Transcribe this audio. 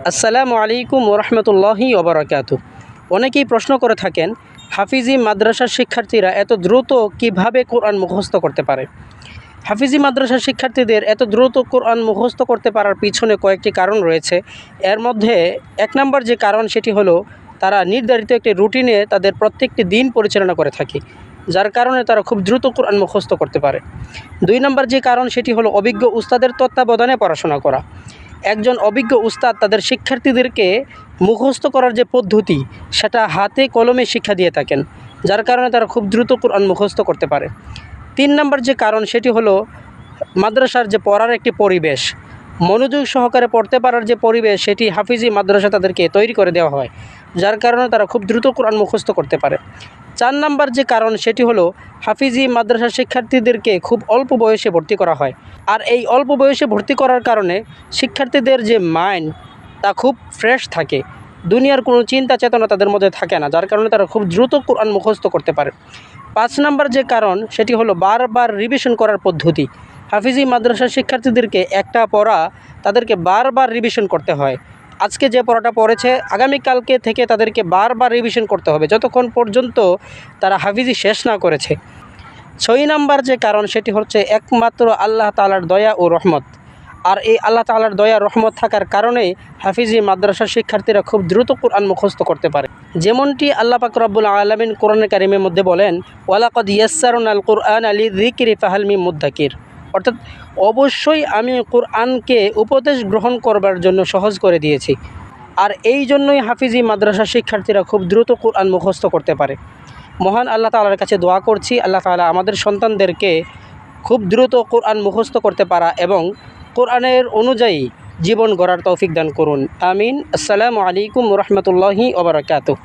আসসালামু আলাইকুম ওরহমতুল্লাহি ওবরাকাতু। অনেকেই প্রশ্ন করে থাকেন, হাফিজি মাদ্রাসার শিক্ষার্থীরা এত দ্রুত কিভাবে কোরআন মুখস্থ করতে পারে। হাফিজি মাদ্রাসার শিক্ষার্থীদের এত দ্রুত কোরআন মুখস্থ করতে পারার পিছনে কয়েকটি কারণ রয়েছে। এর মধ্যে এক নম্বর যে কারণ সেটি হলো তারা নির্ধারিত একটি রুটিনে তাদের প্রত্যেকটি দিন পরিচালনা করে থাকে, যার কারণে তারা খুব দ্রুত কোরআন মুখস্থ করতে পারে। দুই নম্বর যে কারণ সেটি হলো অভিজ্ঞ উস্তাদের তত্ত্বাবধানে পড়াশোনা করা। একজন অভিজ্ঞ উস্তাদ তাদের শিক্ষার্থীদেরকে মুখস্থ করার যে পদ্ধতি সেটা হাতে কলমে শিক্ষা দিয়ে থাকেন, যার কারণে তারা খুব দ্রুত কোরআন মুখস্থ করতে পারে। তিন নম্বর যে কারণ সেটি হলো মাদ্রাসার যে পড়ার একটি পরিবেশ, মনোযোগ সহকারে পড়তে পারার যে পরিবেশ সেটি হাফিজি মাদ্রাসা তাদেরকে তৈরি করে দেওয়া হয়, যার কারণে তারা খুব দ্রুত কোরআন মুখস্থ করতে পারে। চার নম্বর যে কারণ সেটি হলো হাফিজি মাদ্রাসার শিক্ষার্থীদেরকে খুব অল্প বয়সে ভর্তি করা হয়, আর এই অল্প বয়সে ভর্তি করার কারণে শিক্ষার্থীদের যে মাইন্ড তা খুব ফ্রেশ থাকে, দুনিয়ার কোনো চিন্তা চেতনা তাদের মধ্যে থাকে না, যার কারণে তারা খুব দ্রুত কোরআন মুখস্থ করতে পারে। পাঁচ নম্বর যে কারণ সেটি হলো বারবার রিভিশন করার পদ্ধতি। হাফিজি মাদ্রাসার শিক্ষার্থীদেরকে একটা পড়া তাদেরকে বারবার রিভিশন করতে হয়। আজকে যে পড়াটা পড়েছে আগামীকালকে থেকে তাদেরকে বারবার রিভিশন করতে হবে যতক্ষণ পর্যন্ত তারা হাফিজি শেষ না করেছে। ছয় নাম্বার যে কারণ সেটি হচ্ছে একমাত্র আল্লাহ তাআলার দয়া ও রহমত। আর এই আল্লাহ তাআলার দয়া রহমত থাকার কারণে হাফিজি মাদ্রাসার শিক্ষার্থীরা খুব দ্রুত কোরআন মুখস্থ করতে পারে। যেমনটি আল্লাহ পাক রব্বুল আলামিন কোরআনে কারিমের মধ্যে বলেন, ওয়ালাকাদ ইয়াসসারনাল কুরআন লিযিকরি ফাহাল মিন মুদ্দাকির, অর্থাৎ অবশ্যই আমি কোরআনকে উপদেশ গ্রহণ করবার জন্য সহজ করে দিয়েছি। আর এই জন্যই হাফিজি মাদ্রাসার শিক্ষার্থীরা খুব দ্রুত কোরআন মুখস্থ করতে পারে। মহান আল্লাহ তাআলার কাছে দোয়া করছি, আল্লাহ তাআলা আমাদের সন্তানদেরকে খুব দ্রুত কোরআন মুখস্থ করতে পারা এবং কোরআনের অনুযায়ী জীবন গড়ার তৌফিক দান করুন। আমিন। আসসালামু আলাইকুম ওয়া রাহমাতুল্লাহি ওয়া বারাকাতুহু।